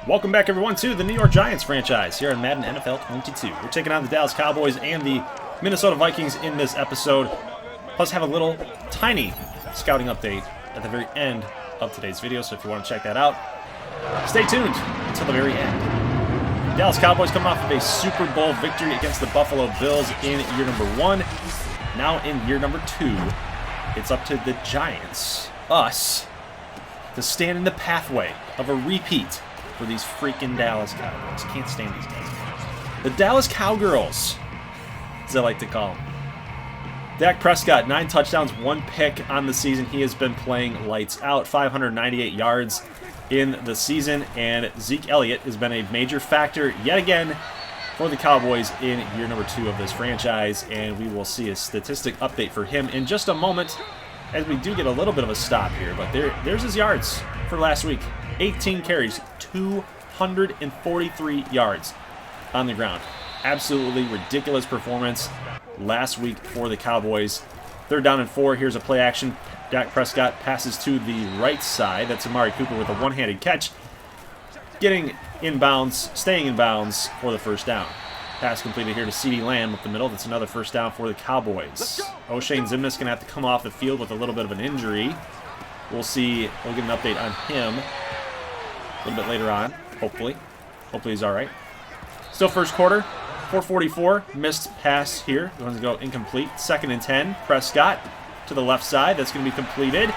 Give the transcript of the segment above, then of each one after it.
Welcome back, everyone, to the New York Giants franchise here on Madden NFL 22. We're taking on the Dallas Cowboys and the Minnesota Vikings in this episode. Plus, have a little tiny scouting update at the very end of today's video, so if you want to check that out, stay tuned until the very end. Dallas Cowboys coming off of a Super Bowl victory against the Buffalo Bills in year number 1. Now in year number 2, it's up to the Giants, us, to stand in the pathway of a repeat for these freaking Dallas Cowboys. Can't stand these guys. The Dallas Cowgirls, as I like to call them. Dak Prescott, 9 touchdowns, 1 pick on the season. He has been playing lights out, 598 yards in the season, and Zeke Elliott has been a major factor yet again for the Cowboys in year number 2 of this franchise, and we will see a statistic update for him in just a moment as we do get a little bit of a stop here, but there's his yards for last week. 18 carries, 243 yards on the ground. Absolutely ridiculous performance last week for the Cowboys. 3rd down and 4. Here's a play action. Dak Prescott passes to the right side. That's Amari Cooper with a one-handed catch. Getting inbounds, staying in bounds for the first down. Pass completed here to CeeDee Lamb up the middle. That's another first down for the Cowboys. O'Shane Zimnis going to have to come off the field with a little bit of an injury. We'll see. We'll get an update on him a little bit later on, hopefully. Hopefully he's all right. Still first quarter, 4:44. Missed pass here. Going to go incomplete. 2nd and 10. Prescott to the left side. That's going to be completed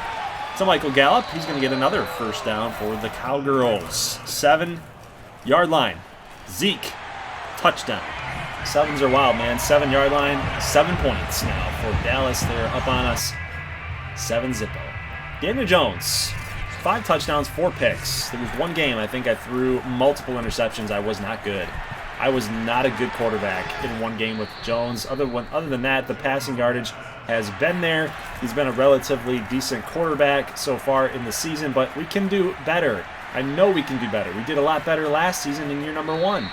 to Michael Gallup. He's going to get another first down for the Cowgirls. 7-yard line. Zeke, touchdown. 7s are wild, man. 7-yard line, 7 points now for Dallas. They're up on us. 7-zippo. Daniel Jones, 5 touchdowns, 4 picks. There was one game I think I threw multiple interceptions. I was not good. I was not a good quarterback in one game with Jones. Other than that, the passing yardage has been there. He's been a relatively decent quarterback so far in the season, but we can do better. I know we can do better. We did a lot better last season in year number 1.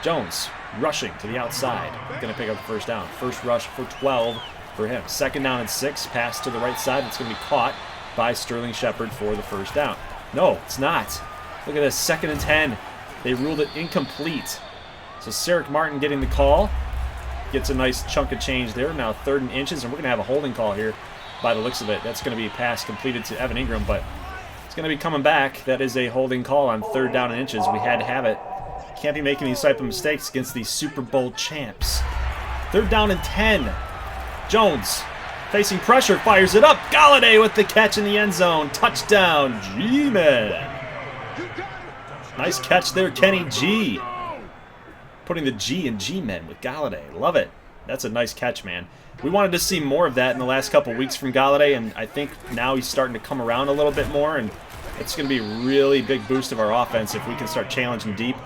Jones rushing to the outside. Going to pick up the first down. First rush for 12 for him. 2nd down and 6. Pass to the right side. It's going to be caught by Sterling Shepard for the first down. No, it's not. Look at this. 2nd and 10. They ruled it incomplete. So Sarek Martin getting the call. Gets a nice chunk of change there. Now 3rd and inches, and we're going to have a holding call here by the looks of it. That's going to be a pass completed to Evan Ingram, but it's going to be coming back. That is a holding call on 3rd down and inches. We had to have it. Can't be making these type of mistakes against these Super Bowl champs. 3rd down and 10. Jones facing pressure, fires it up. Galladay with the catch in the end zone. Touchdown, G-Man. Nice catch there, Kenny G. Putting the G in G-Men with Galladay. Love it. That's a nice catch, man. We wanted to see more of that in the last couple weeks from Galladay, and I think now he's starting to come around a little bit more, and it's going to be a really big boost of our offense if we can start challenging deep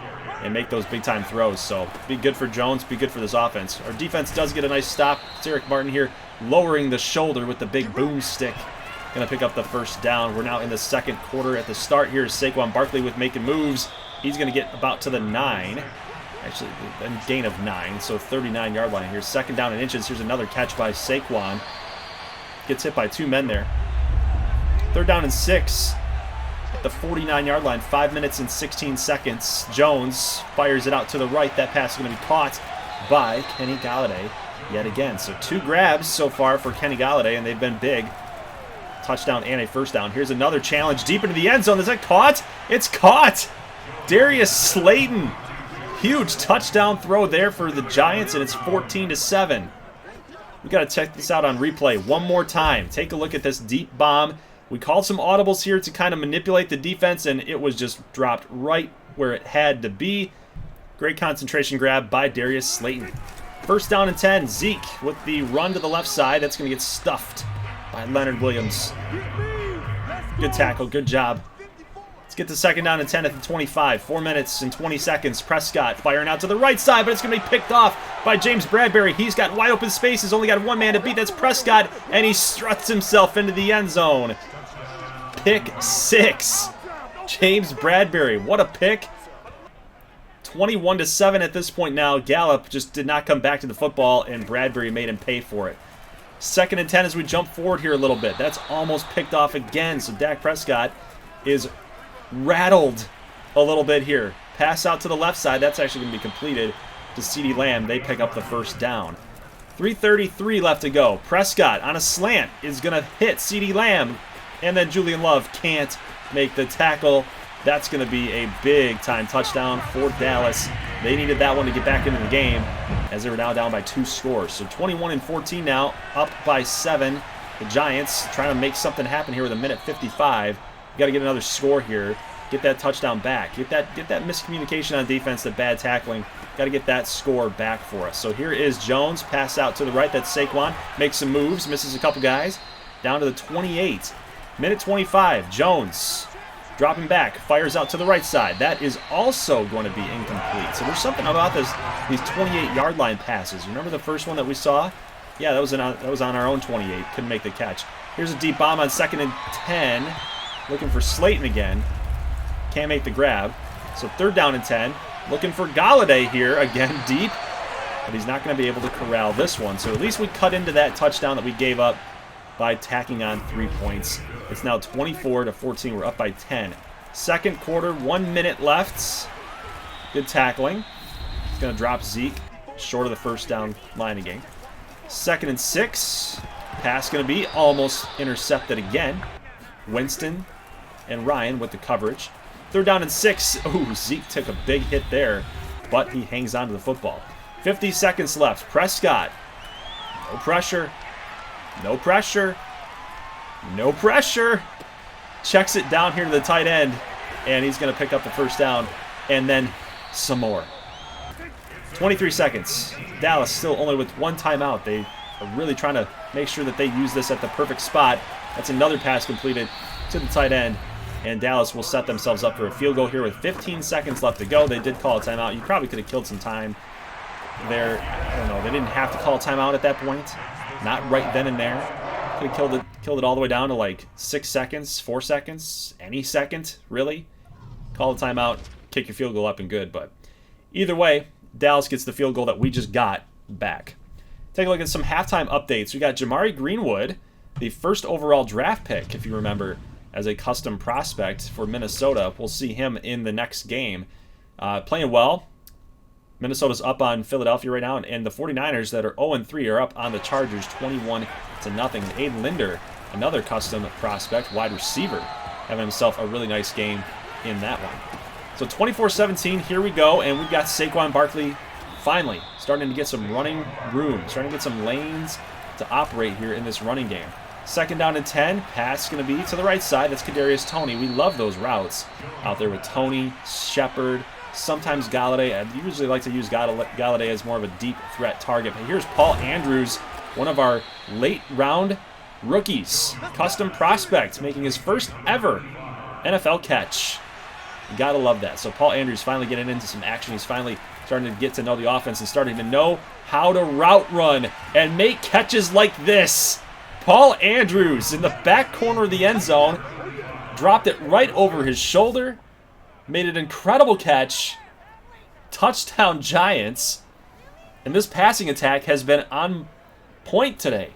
and make those big-time throws. So be good for Jones, be good for this offense. Our defense does get a nice stop. Sarek Martin here lowering the shoulder with the big boomstick. Going to pick up the first down. We're now in the 2nd quarter. At the start here is Saquon Barkley with making moves. He's going to get about to the 9. Actually, a gain of 9, so 39-yard line here. 2nd down and inches. Here's another catch by Saquon. Gets hit by 2 men there. 3rd down and 6. At the 49-yard line, 5 minutes and 16 seconds. Jones fires it out to the right. That pass is going to be caught by Kenny Galladay yet again. So 2 grabs so far for Kenny Galladay, and they've been big. Touchdown and a first down. Here's another challenge deep into the end zone. Is that caught? It's caught! Darius Slayton. Huge touchdown throw there for the Giants, and it's 14-7. We got to check this out on replay one more time. Take a look at this deep bomb. We called some audibles here to kind of manipulate the defense, and it was just dropped right where it had to be. Great concentration grab by Darius Slayton. 1st down and 10. Zeke with the run to the left side. That's going to get stuffed by Leonard Williams. Good tackle. Good job. Let's get to 2nd down and 10 at the 25. 4 minutes and 20 seconds. Prescott firing out to the right side, but it's going to be picked off by James Bradberry. He's got wide open space. He's only got 1 man to beat. That's Prescott, and he struts himself into the end zone. Pick 6. James Bradberry. What a pick. 21-7 at this point now. Gallup just did not come back to the football, and Bradberry made him pay for it. 2nd and 10 as we jump forward here a little bit. That's almost picked off again, so Dak Prescott is rattled a little bit here. Pass out to the left side. That's actually going to be completed to CeeDee Lamb. They pick up the first down. 3:33 left to go. Prescott on a slant is going to hit CeeDee Lamb. And then Julian Love can't make the tackle. That's going to be a big-time touchdown for Dallas. They needed that one to get back into the game as they were now down by 2 scores. So 21-14 now, up by 7. The Giants trying to make something happen here with 1:55. You got to get another score here. Get that touchdown back. Get that miscommunication on defense, the bad tackling. Got to get that score back for us. So here is Jones. Pass out to the right. That's Saquon. Makes some moves. Misses a couple guys. Down to the 28. Minute 25. Jones dropping back. Fires out to the right side. That is also going to be incomplete. So there's something about these 28-yard line passes. Remember the first one that we saw? Yeah, that was on our own 28. Couldn't make the catch. Here's a deep bomb on 2nd and 10. Looking for Slayton again. Can't make the grab. So 3rd down and 10. Looking for Galladay here. Again, deep. But he's not going to be able to corral this one. So at least we cut into that touchdown that we gave up by tacking on 3 points. It's now 24-14. We're up by 10. Second quarter, 1 minute left. Good tackling. He's going to drop Zeke short of the first down line again. 2nd and 6. Pass going to be almost intercepted again. Winston and Ryan with the coverage. 3rd down and 6. Oh, Zeke took a big hit there, but he hangs on to the football. 50 seconds left. Prescott. No pressure. No pressure. No pressure. Checks it down here to the tight end, and he's going to pick up the first down, and then some more. 23 seconds. Dallas still only with 1 timeout. They are really trying to make sure that they use this at the perfect spot. That's another pass completed to the tight end. And Dallas will set themselves up for a field goal here with 15 seconds left to go. They did call a timeout. You probably could have killed some time there. I don't know. They didn't have to call a timeout at that point. Not right then and there. Could have killed it all the way down to like 6 seconds, 4 seconds, any second, really. Call a timeout, kick your field goal up and good. But either way, Dallas gets the field goal that we just got back. Take a look at some halftime updates. We got Jamari Greenwood, the first overall draft pick, if you remember, as a custom prospect for Minnesota. We'll see him in the next game. Playing well. Minnesota's up on Philadelphia right now, and the 49ers that are 0-3 are up on the Chargers 21-0. Aiden Linder, another custom prospect, wide receiver, having himself a really nice game in that one. So 24-17, here we go, and we've got Saquon Barkley finally starting to get some running room, starting to get some lanes to operate here in this running game. 2nd down and 10. Pass going to be to the right side. That's Kadarius Toney. We love those routes out there with Toney, Shepard, sometimes Galladay. I usually like to use Galladay as more of a deep threat target. But here's Paul Andrews, one of our late-round rookies. Custom prospect, making his first ever NFL catch. You got to love that. So Paul Andrews finally getting into some action. He's finally starting to get to know the offense and starting to know how to route run and make catches like this. Paul Andrews in the back corner of the end zone, dropped it right over his shoulder, made an incredible catch. Touchdown Giants. And this passing attack has been on point today.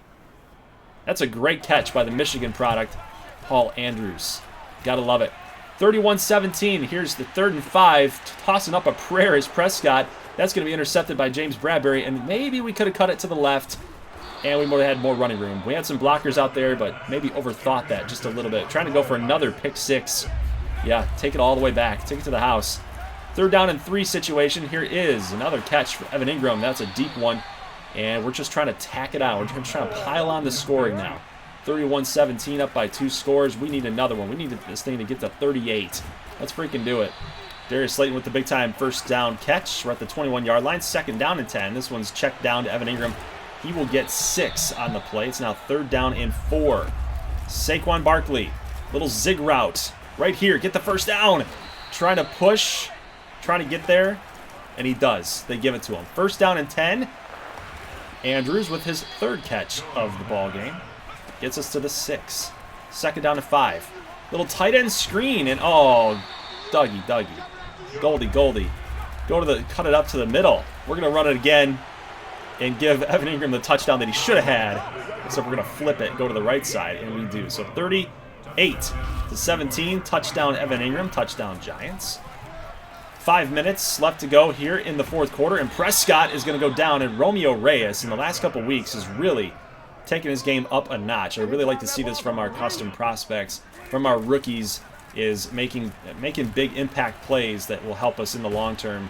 That's a great catch by the Michigan product, Paul Andrews. Gotta love it. 31-17. Here's the 3rd and 5. Tossing up a prayer is Prescott. That's going to be intercepted by James Bradbury, and maybe we could have cut it to the left, and we would have had more running room. We had some blockers out there, but maybe overthought that just a little bit. Trying to go for another pick 6. Yeah, take it all the way back. Take it to the house. 3rd down and 3 situation. Here is another catch for Evan Ingram. That's a deep one, and we're just trying to tack it out. We're just trying to pile on the scoring now. 31-17, up by 2 scores. We need another one. We need this thing to get to 38. Let's freaking do it. Darius Slayton with the big-time first down catch. We're at the 21-yard line. 2nd down and 10. This one's checked down to Evan Ingram. He will get 6 on the play. It's now 3rd down and 4. Saquon Barkley, little zig route. Right here, get the first down. Trying to push, trying to get there, and he does. They give it to him. 1st down and 10. Andrews with his 3rd catch of the ball game. Gets us to the 6. 2nd down and 5. Little tight end screen, and oh, Dougie. Goldie. Cut it up to the middle. We're going to run it again and give Evan Ingram the touchdown that he should have had. So we're going to flip it, go to the right side, and we do. So 38-17, touchdown Evan Ingram, touchdown Giants. 5 minutes left to go here in the fourth quarter, and Prescott is going to go down, and Romeo Reyes in the last couple weeks has really taken his game up a notch. I really like to see this from our custom prospects, from our rookies, is making big impact plays that will help us in the long term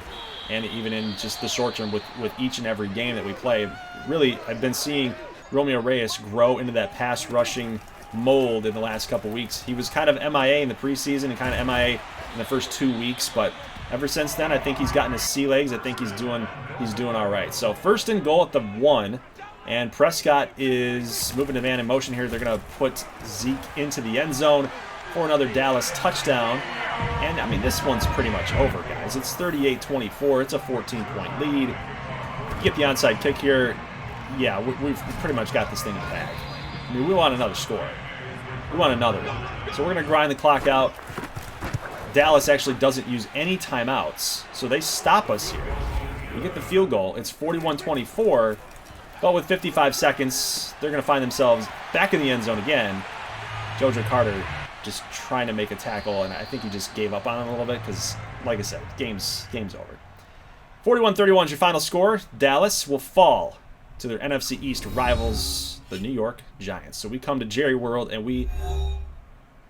and even in just the short term with each and every game that we play. Really, I've been seeing Romeo Reyes grow into that pass rushing mold in the last couple weeks. He was kind of MIA in the preseason and kind of MIA in the first 2 weeks, but ever since then, I think he's gotten his sea legs. I think he's doing all right. So 1st and goal at the 1, and Prescott is moving to man in motion here. They're going to put Zeke into the end zone for another Dallas touchdown. And, I mean, this one's pretty much over, guys. It's 38-24. It's a 14-point lead. You get the onside kick here. Yeah, we've pretty much got this thing in the bag. I mean, we want another score. We want another one. So we're going to grind the clock out. Dallas actually doesn't use any timeouts, so they stop us here. We get the field goal. It's 41-24, but with 55 seconds, they're going to find themselves back in the end zone again. JoJo Carter just trying to make a tackle, and I think he just gave up on him a little bit because, like I said, game's over. 41-31 is your final score. Dallas will fall to their NFC East rivals, the New York Giants. So we come to Jerry World, and we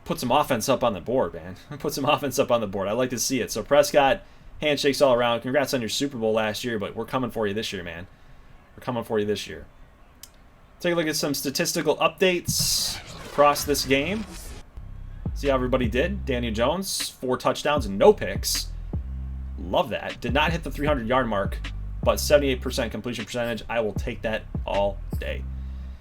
put some offense up on the board, man. Put some offense up on the board. I like to see it. So Prescott, handshakes all around. Congrats on your Super Bowl last year, but we're coming for you this year, man. We're coming for you this year. Take a look at some statistical updates across this game. See how everybody did. Daniel Jones, 4 touchdowns and no picks. Love that. Did not hit the 300-yard mark, but 78% completion percentage. I will take that all day.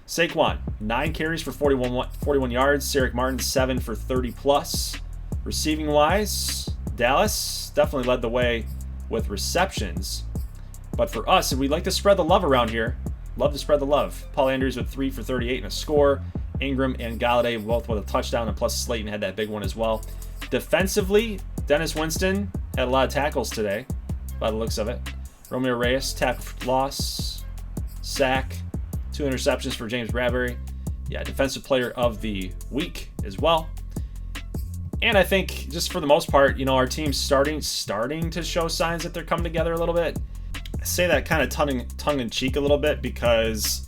Saquon, 9 carries for 41 yards. Sarek Martin, 7 for 30+. Receiving-wise, Dallas definitely led the way with receptions. But for us, we'd like to spread the love around here. Love to spread the love. Paul Andrews with 3 for 38 and a score. Ingram and Galladay both with a touchdown, and plus Slayton had that big one as well. Defensively, Dennis Winston had a lot of tackles today, by the looks of it. Romeo Reyes, tackle for loss, sack, 2 interceptions for James Bradbury. Yeah, defensive player of the week as well. And I think just for the most part, you know, our team's starting to show signs that they're coming together a little bit. I say that kind of tongue in cheek a little bit because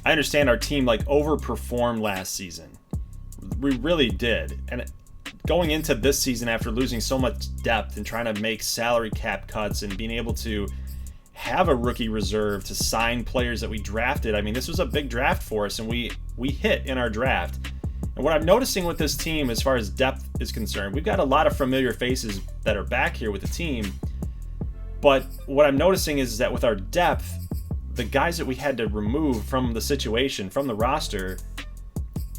I understand our team like overperformed last season. We really did. And going into this season after losing so much depth and trying to make salary cap cuts and being able to have a rookie reserve to sign players that we drafted. I mean, this was a big draft for us, and we hit in our draft. And what I'm noticing with this team as far as depth is concerned, we've got a lot of familiar faces that are back here with the team. But what I'm noticing is that with our depth, the guys that we had to remove from the situation, from the roster,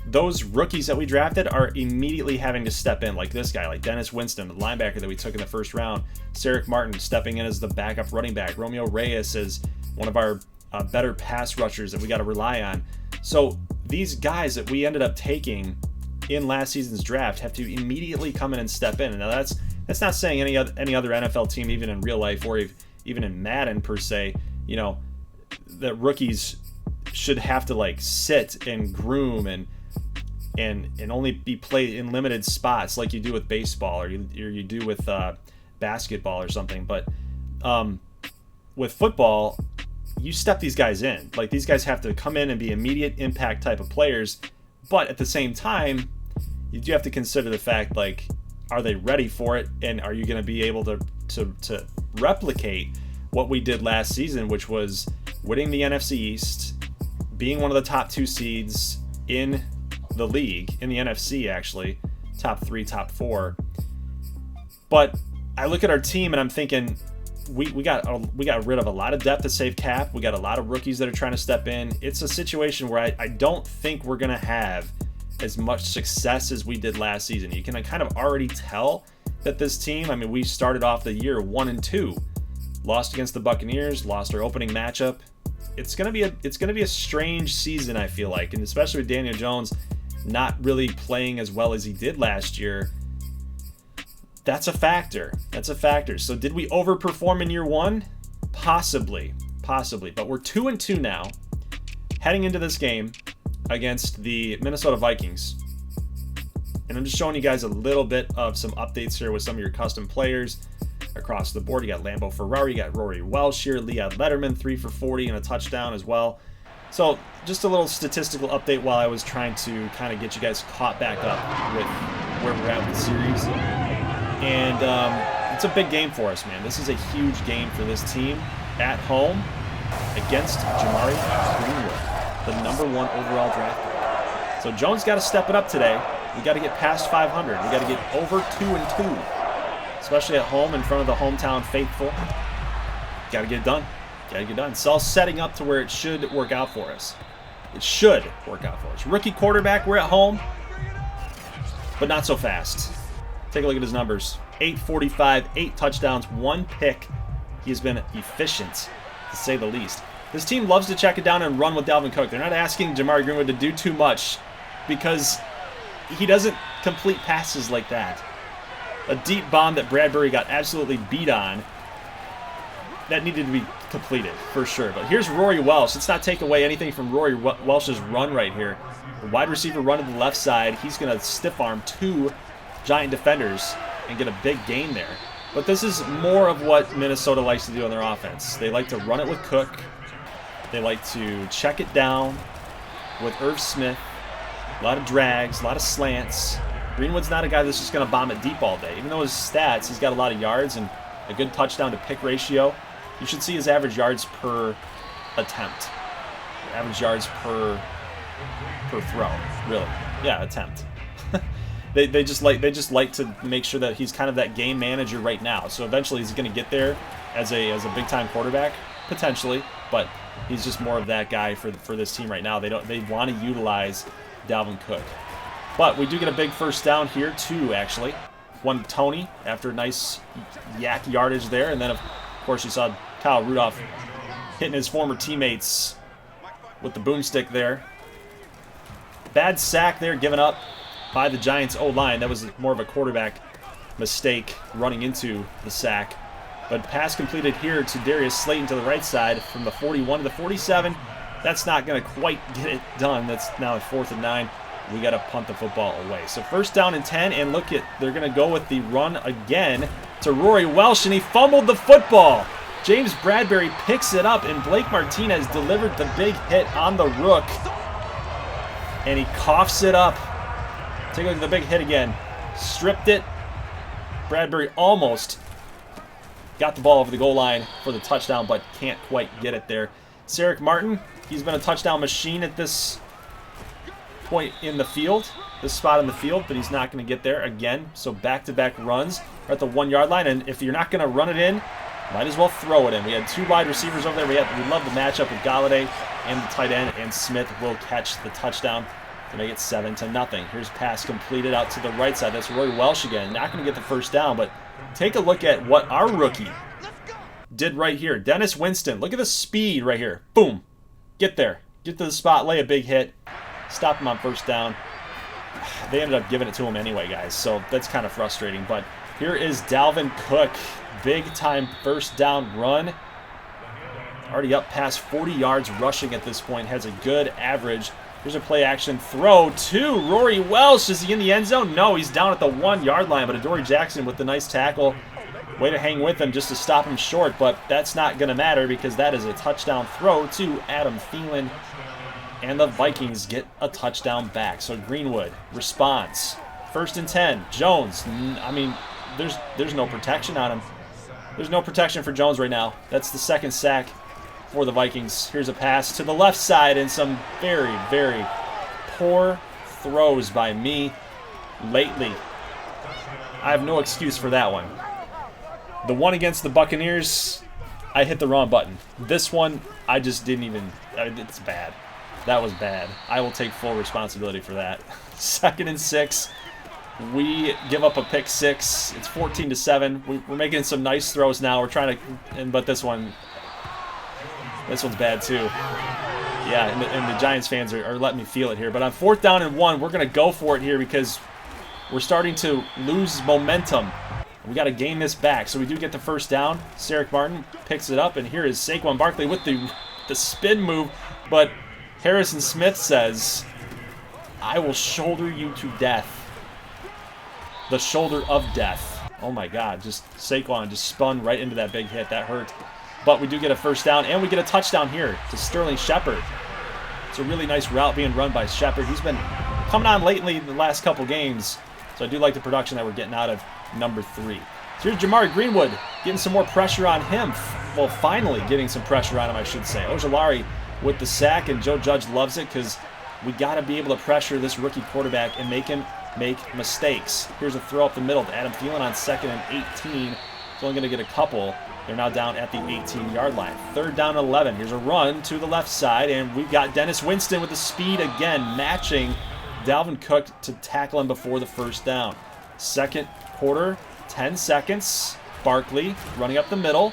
those rookies that we drafted are immediately having to step in, like this guy, like Dennis Winston, the linebacker that we took in the first round. Sarek Martin stepping in as the backup running back. Romeo Reyes is one of our better pass rushers that we got to rely on. So these guys that we ended up taking in last season's draft have to immediately come in and step in. And now that's not saying any other NFL team, even in real life or even in Madden per se, you know, that rookies should have to like sit and groom and only be played in limited spots like you do with baseball or you do with basketball or something. But with football, you step these guys in. Like, these guys have to come in and be immediate impact type of players. But at the same time, you do have to consider the fact, like, are they ready for it? And are you going to be able to replicate what we did last season, which was winning the NFC East, being one of the top 2 seeds in the league, in the NFC actually, top 3, top 4. But I look at our team and I'm thinking we got rid of a lot of depth to save cap. We got a lot of rookies that are trying to step in. It's a situation where I don't think we're going to have as much success as we did last season. You can kind of already tell that this team, I mean, we started off the year 1-2, lost against the Buccaneers, lost our opening matchup. It's gonna be a strange season, I feel like, and especially with Daniel Jones not really playing as well as he did last year. That's a factor. So did we overperform in year 1? Possibly. But we're 2-2 now, heading into this game against the Minnesota Vikings. And I'm just showing you guys a little bit of some updates here with some of your custom players. across the board. You got Lambeau Ferrari, you got Rory Welsh here, Leon Letterman, 3 for 40 and a touchdown as well. So just a little statistical update while I was trying to kind of get you guys caught back up with where we're at with the series. And it's a big game for us, man. This is a huge game for this team at home against Jamari Greenwood, the #1 overall draft pick. So Jones got to step it up today. We got to get past 500. We got to get over 2-2, especially at home in front of the hometown faithful. Got to get it done. Got to get it done. It's all setting up to where it should work out for us. It should work out for us. Rookie quarterback, we're at home, but not so fast. Take a look at his numbers. 845, 8 touchdowns, 1 pick. He has been efficient, to say the least. This team loves to check it down and run with Dalvin Cook. They're not asking Jamari Greenwood to do too much because he doesn't complete passes like that. A deep bomb that Bradbury got absolutely beat on, that needed to be completed for sure. But here's Rory Welsh. Let's not take away anything from Rory Welsh's run right here. The wide receiver run to the left side. He's going to stiff arm 2 Giant defenders and get a big gain there. But this is more of what Minnesota likes to do on their offense. They like to run it with Cook. They like to check it down with Irv Smith. A lot of drags, a lot of slants. Greenwood's not a guy that's just going to bomb it deep all day. Even though his stats, he's got a lot of yards and a good touchdown to pick ratio. You should see his average yards per attempt. Average yards per throw, really. Yeah, attempt. They just like to make sure that he's kind of that game manager right now. So eventually he's going to get there as a big time quarterback potentially, but he's just more of that guy for this team right now. They want to utilize Dalvin Cook. But we do get a big first down here too, actually. One Tony after a nice yak yardage there, and then of course you saw Kyle Rudolph hitting his former teammates with the boomstick there. Bad sack there given up by the Giants O-line. That was more of a quarterback mistake running into the sack. But pass completed here to Darius Slayton to the right side from the 41 to the 47. That's not going to quite get it done. That's now a 4th and 9. We got to punt the football away. So first down and 10, and look at, they're going to go with the run again to Rory Welsh, and he fumbled the football. James Bradbury picks it up, and Blake Martinez delivered the big hit on the rook. And he coughs it up. Take a look at the big hit again. Stripped it. Bradbury almost got the ball over the goal line for the touchdown, but can't quite get it there. Sarek Martin, he's been a touchdown machine at this point in the field, this spot in the field, but he's not going to get there again. So back-to-back runs are at the 1-yard line, and if you're not going to run it in, might as well throw it in. We had 2 wide receivers over there. We love the matchup with Galladay and the tight end, and Smith will catch the touchdown to make it 7-0. Here's pass completed out to the right side. That's Roy Welsh again. Not going to get the first down, but take a look at what our rookie did right here. Dennis Winston. Look at the speed right here. Boom. Get there. Get to the spot. Lay a big hit. Stop him on first down. They ended up giving it to him anyway, guys, so that's kind of frustrating. But here is Dalvin Cook. Big-time first down run. Already up past 40 yards rushing at this point. Has a good average. Here's a play-action throw to Rory Welsh. Is he in the end zone? No, he's down at the 1-yard line, but Adoree Jackson with the nice tackle. Way to hang with him just to stop him short, but that's not going to matter because that is a touchdown throw to Adam Thielen. And the Vikings get a touchdown back. So Greenwood responds. 1st and 10. Jones. I mean, there's no protection on him. There's no protection for Jones right now. That's the 2nd sack for the Vikings. Here's a pass to the left side and some very, very poor throws by me lately. I have no excuse for that one. The one against the Buccaneers, I hit the wrong button. This one, I just didn't even, it's bad. That was bad. I will take full responsibility for that. 2nd and 6. We give up a pick 6. It's 14-7. We're making some nice throws now. We're trying to, but this one's bad too. Yeah, and the Giants fans are letting me feel it here. But on 4th down and 1, we're going to go for it here because we're starting to lose momentum. We got to gain this back. So we do get the first down. Sarek Martin picks it up, and here is Saquon Barkley with the spin move. But Harrison Smith says, I will shoulder you to death. The shoulder of death. Oh my God, just Saquon just spun right into that big hit. That hurt. But we do get a first down, and we get a touchdown here to Sterling Shepard. It's a really nice route being run by Shepard. He's been coming on lately in the last couple games, so I do like the production that we're getting out of number 3. So here's Jamari Greenwood getting some more pressure on him. Well, finally getting some pressure on him, I should say. Ojulari with the sack, and Joe Judge loves it because we got to be able to pressure this rookie quarterback and make him make mistakes. Here's a throw up the middle to Adam Thielen on 2nd and 18. He's only going to get a couple. They're now down at the 18-yard line. 3rd down and 11. Here's a run to the left side, and we've got Dennis Winston with the speed again, matching Dalvin Cook to tackle him before the first down. Second quarter, 10 seconds. Barkley running up the middle.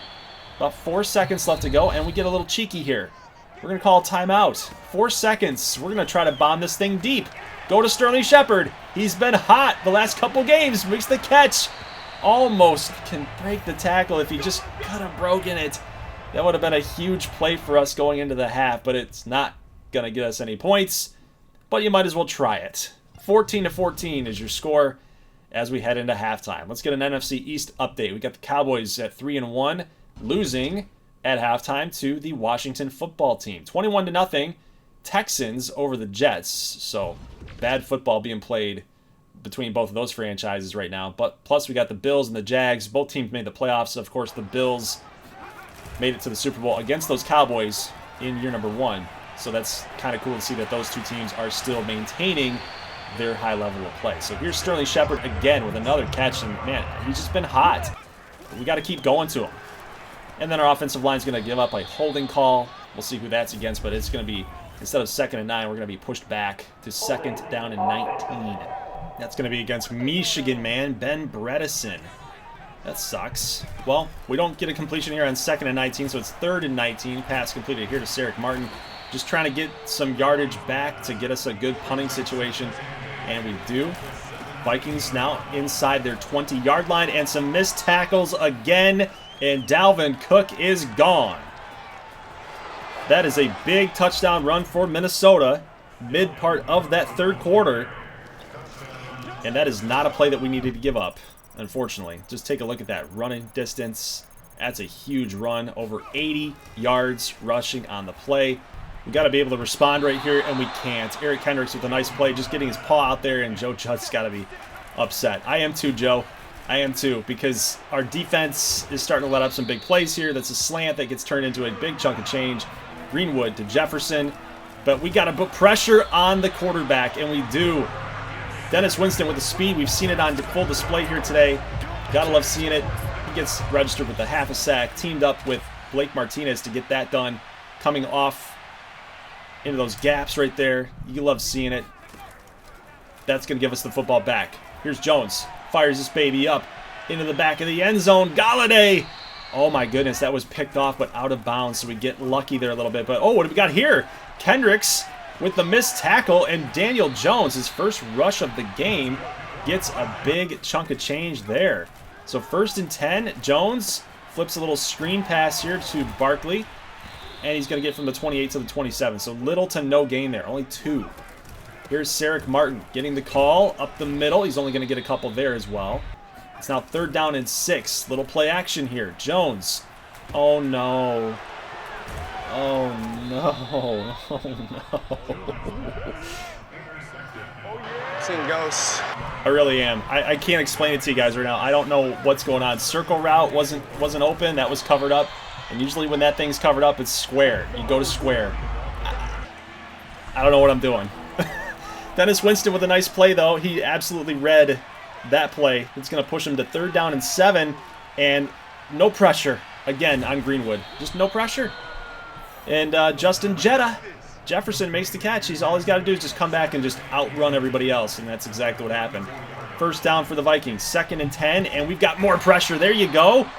About 4 seconds left to go, and we get a little cheeky here. We're going to call a timeout. 4 seconds. We're going to try to bomb this thing deep. Go to Sterling Shepard. He's been hot the last couple games. Makes the catch. Almost can break the tackle if he just could have broken it. That would have been a huge play for us going into the half, but it's not going to get us any points. But you might as well try it. 14-14 is your score as we head into halftime. Let's get an NFC East update. We got the Cowboys at 3-1, losing at halftime to the Washington football team. 21-0, Texans over the Jets. So bad football being played between both of those franchises right now. But plus we got the Bills and the Jags. Both teams made the playoffs. Of course, the Bills made it to the Super Bowl against those Cowboys in year number 1. So that's kind of cool to see that those two teams are still maintaining their high level of play. So here's Sterling Shepard again with another catch. And man, he's just been hot. We got to keep going to him. And then our offensive line is going to give up a holding call. We'll see who that's against, but it's going to be, instead of 2nd and 9, we're going to be pushed back to 2nd down and 19. That's going to be against Michigan, man, Ben Bredesen. That sucks. Well, we don't get a completion here on 2nd and 19, so it's 3rd and 19. Pass completed here to Sarek Martin. Just trying to get some yardage back to get us a good punting situation, and we do. Vikings now inside their 20-yard line, and some missed tackles again. And Dalvin Cook is gone. That is a big touchdown run for Minnesota, mid part of that 3rd quarter. And that is not a play that we needed to give up, unfortunately. Just take a look at that running distance. That's a huge run, over 80 yards rushing on the play. We got to be able to respond right here, and we can't. Eric Kendricks with a nice play, just getting his paw out there, and Joe Judge's got to be upset. I am too, Joe. I am too, because our defense is starting to let up some big plays here. That's a slant that gets turned into a big chunk of change. Greenwood to Jefferson. But we got to put pressure on the quarterback, and we do. Dennis Winston with the speed. We've seen it on full display here today. Gotta love seeing it. He gets registered with a half a sack, teamed up with Blake Martinez to get that done. Coming off into those gaps right there. You love seeing it. That's going to give us the football back. Here's Jones. Fires this baby up into the back of the end zone. Galladay! Oh my goodness, that was picked off but out of bounds, so we get lucky there a little bit. But oh, what do we got here? Kendricks with the missed tackle, and Daniel Jones, his first rush of the game, gets a big chunk of change there. So 1st and 10, Jones flips a little screen pass here to Barkley, and he's going to get from the 28 to the 27. So little to no gain there, only 2. Here's Sarek Martin getting the call up the middle. He's only going to get a couple there as well. It's now 3rd down and 6. Little play action here. Jones. Oh, no. Oh, no. Oh, no. Seeing ghosts. I really am. I can't explain it to you guys right now. I don't know what's going on. Circle route wasn't open. That was covered up. And usually when that thing's covered up, it's square. You go to square. I don't know what I'm doing. Dennis Winston with a nice play, though. He absolutely read that play. It's going to push him to 3rd down and 7. And no pressure, again, on Greenwood. Just no pressure. And Justin Jefferson makes the catch. All he's got to do is just come back and just outrun everybody else. And that's exactly what happened. 1st down for the Vikings. 2nd and 10. And we've got more pressure. There you go.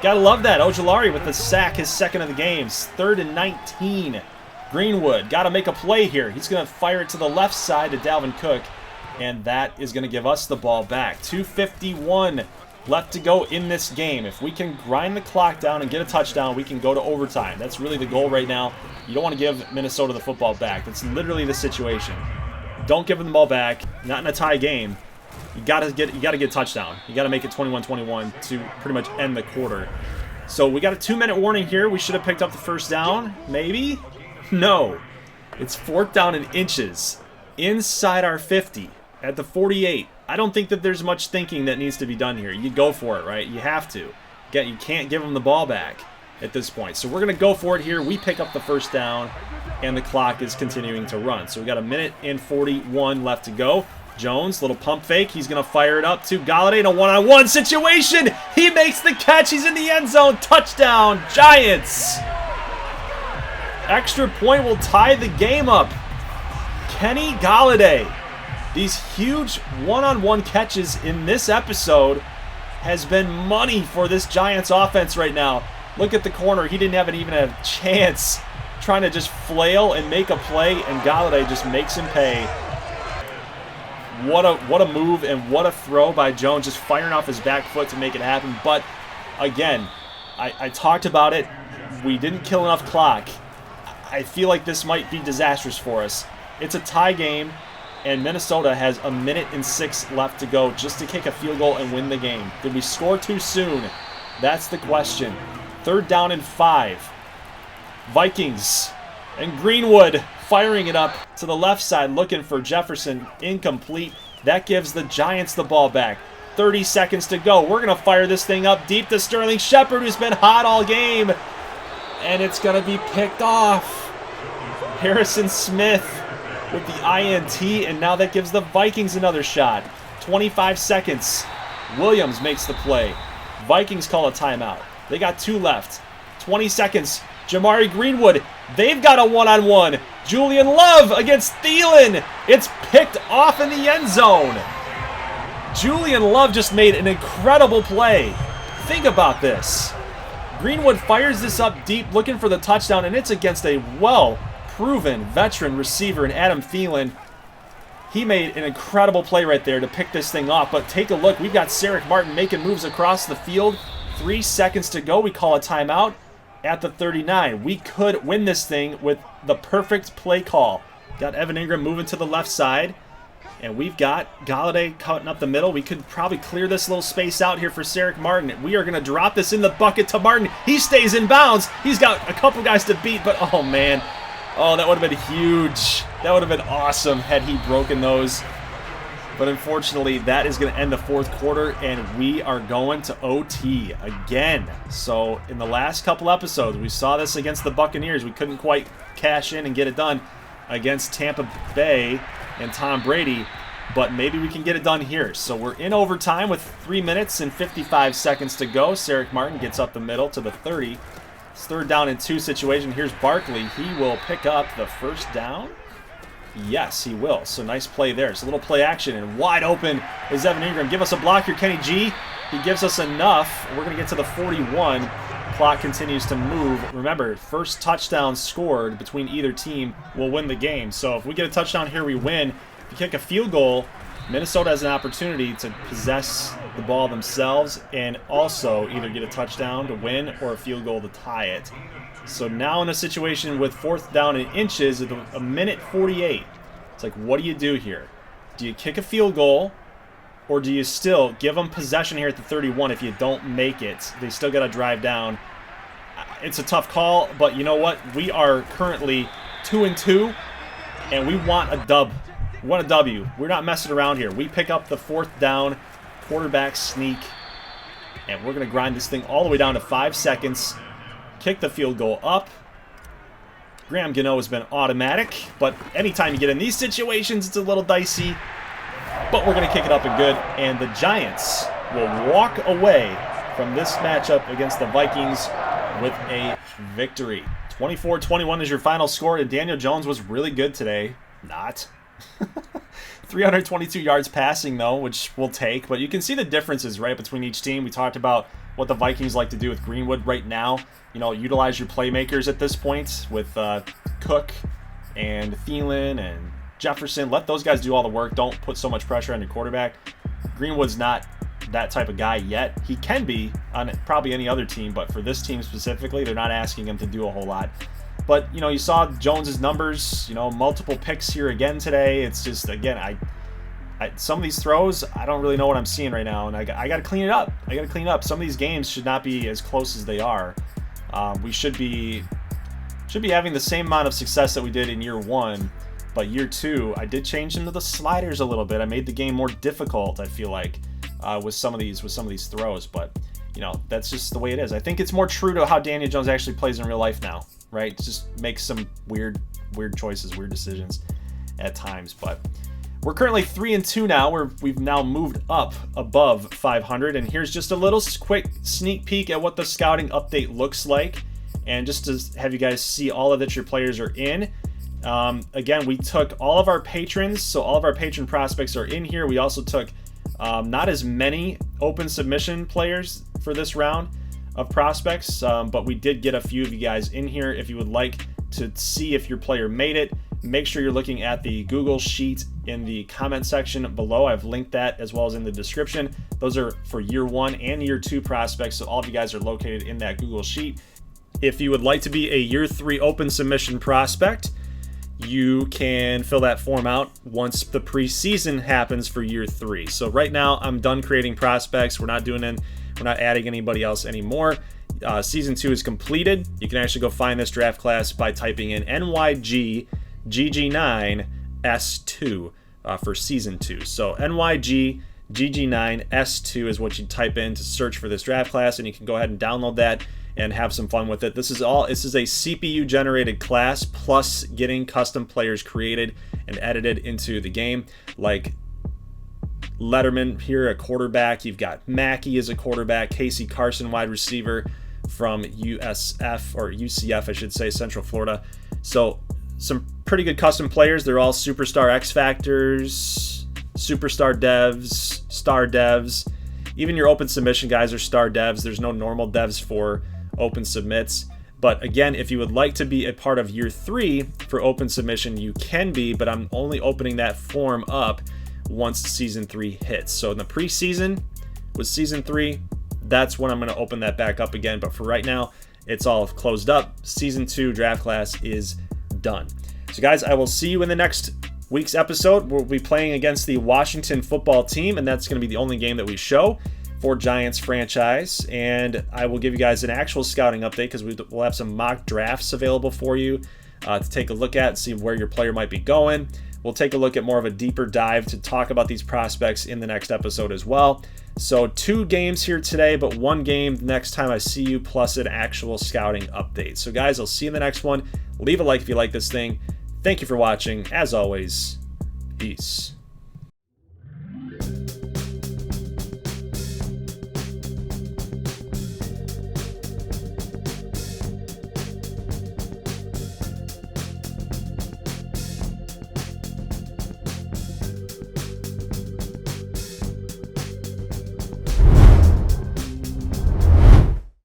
Gotta love that. Ojulari with the sack, his 2nd of the game. 3rd and 19. Greenwood, got to make a play here. He's going to fire it to the left side to Dalvin Cook, and that is going to give us the ball back. 2:51 left to go in this game. If we can grind the clock down and get a touchdown, we can go to overtime. That's really the goal right now. You don't want to give Minnesota the football back. That's literally the situation. Don't give them the ball back. Not in a tie game. You gotta get a touchdown. You gotta make it 21-21 to pretty much end the quarter. So we got a 2-minute warning here. We should have picked up the first down, maybe? No. It's 4th down and inches inside our 50 at the 48. I don't think that there's much thinking that needs to be done here. You go for it, right? You have to. You can't give them the ball back at this point. So we're going to go for it here. We pick up the first down, and the clock is continuing to run. So we got 1:41 left to go. Jones, little pump fake. He's going to fire it up to Golladay in a one-on-one situation. He makes the catch. He's in the end zone. Touchdown, Giants. Extra point will tie the game up. Kenny Golladay. These huge one-on-one catches in this episode has been money for this Giants offense right now. Look at the corner. He didn't even have a chance trying to just flail and make a play, and Golladay just makes him pay. What a move and what a throw by Jones, just firing off his back foot to make it happen. But again, I talked about it. We didn't kill enough clock. I feel like this might be disastrous for us. It's a tie game, and Minnesota has 1:06 left to go just to kick a field goal and win the game. Did we score too soon? That's the question. 3rd down and 5. Vikings and Greenwood firing it up to the left side, looking for Jefferson. Incomplete. That gives the Giants the ball back. 30 seconds to go. We're going to fire this thing up deep to Sterling Shepard, who's been hot all game. And it's going to be picked off. Harrison Smith with the INT, and now that gives the Vikings another shot. 25 seconds. Williams makes the play. Vikings call a timeout. They got 2 left. 20 seconds. Jamari Greenwood. They've got a one-on-one. Julian Love against Thielen. It's picked off in the end zone. Julian Love just made an incredible play. Think about this. Greenwood fires this up deep, looking for the touchdown, and it's against a well-proven veteran receiver in Adam Thielen. He made an incredible play right there to pick this thing off. But take a look. We've got Sarek Martin making moves across the field. 3 seconds to go. We call a timeout at the 39. We could win this thing with the perfect play call. Got Evan Ingram moving to the left side. And we've got Golladay cutting up the middle. We could probably clear this little space out here for Sarek Martin. We are going to drop this in the bucket to Martin. He stays in bounds. He's got a couple guys to beat, but oh man. Oh, that would have been huge. That would have been awesome had he broken those. But unfortunately, that is going to end the 4th quarter, and we are going to OT again. So in the last couple episodes, we saw this against the Buccaneers. We couldn't quite cash in and get it done against Tampa Bay and Tom Brady, but maybe we can get it done here. So we're in overtime with 3 minutes and 55 seconds to go. Sarek Martin gets up the middle to the 30. It's 3rd down and 2 situation. Here's Barkley. He will pick up the first down. Yes, he will. So nice play there. It's a little play action, and wide open is Evan Ingram. Give us a block here, Kenny G. He gives us enough. We're going to get to the 41. Clock continues to move. Remember, first touchdown scored between either team will win the game. So if we get a touchdown here, we win. If you kick a field goal, Minnesota has an opportunity to possess the ball themselves and also either get a touchdown to win or a field goal to tie it. So now in a situation with 4th down and inches at 1:48. It's like, what do you do here? Do you kick a field goal, or do you still give them possession here at the 31 if you don't make it? They still got to drive down. It's a tough call, but you know what? We are currently 2-2, and we want a dub. We want a W. We're not messing around here. We pick up the 4th down, quarterback sneak, and we're going to grind this thing all the way down to 5 seconds. Kick the field goal up. Graham Gano has been automatic, but anytime you get in these situations, it's a little dicey. But we're going to kick it up and good, and the Giants will walk away from this matchup against the Vikings with a victory. 24-21 is your final score, and Daniel Jones was really good today. Not. 322 yards passing, though, which we'll take. But you can see the differences, right, between each team. We talked about what the Vikings like to do with Greenwood right now. You know, utilize your playmakers at this point with Cook and Thielen and Jefferson. Let those guys do all the work. Don't put so much pressure on your quarterback. Greenwood's not that type of guy yet. He can be on probably any other team, but for this team specifically, they're not asking him to do a whole lot. But, you know, you saw Jones's numbers, you know, multiple picks here again today. It's just, again, I Some of these throws, I don't really know what I'm seeing right now, and I got to clean it up. Some of these games should not be as close as they are. We should be having the same amount of success that we did in year 1, but year 2, I did change into the sliders a little bit. I made the game more difficult, I feel like, with some of these throws, but that's just the way it is. I think it's more true to how Daniel Jones actually plays in real life now, right? Just makes some weird choices, weird decisions at times, but we're currently 3-2 now. We've now moved up above 500, and here's just a little quick sneak peek at what the scouting update looks like, and just to have you guys see all of that your players are in. Again, we took all of our patrons, so all of our patron prospects are in here. We also took not as many open submission players for this round of prospects, but we did get a few of you guys in here. If you would like to see if your player made it, make sure you're looking at the Google Sheet in the comment section below. I've linked that as well as in the description. Those are for year 1 and year 2 prospects, so all of you guys are located in that Google Sheet. If you would like to be a year 3 open submission prospect, you can fill that form out once the preseason happens for year 3. So right now I'm done creating prospects. We're not adding anybody else anymore. Season 2 is completed. You can actually go find this draft class by typing in NYG GG9 S2 for season 2. So NYG GG9 S2 is what you type in to search for this draft class, and you can go ahead and download that and have some fun with it. This is a CPU generated class plus getting custom players created and edited into the game, like Letterman here, a quarterback. You've got Mackey as a quarterback, Casey Carson, wide receiver from UCF, I should say, Central Florida. So some pretty good custom players. They're all superstar X Factors, superstar devs, star devs. Even your open submission guys are star devs. There's no normal devs for open submits. But again, if you would like to be a part of year 3 for open submission, you can be, but I'm only opening that form up once season 3 hits. So in the preseason with season 3, that's when I'm going to open that back up again. But for right now, it's all closed up. Season 2 draft class is done. So guys, I will see you in the next week's episode. We'll be playing against the Washington football team, and that's going to be the only game that we show for Giants franchise. And I will give you guys an actual scouting update because we'll have some mock drafts available for you to take a look at and see where your player might be going. We'll take a look at more of a deeper dive to talk about these prospects in the next episode as well. So 2 games here today, but 1 game next time I see you, plus an actual scouting update. So guys, I'll see you in the next one. Leave a like if you like this thing. Thank you for watching. As always, peace.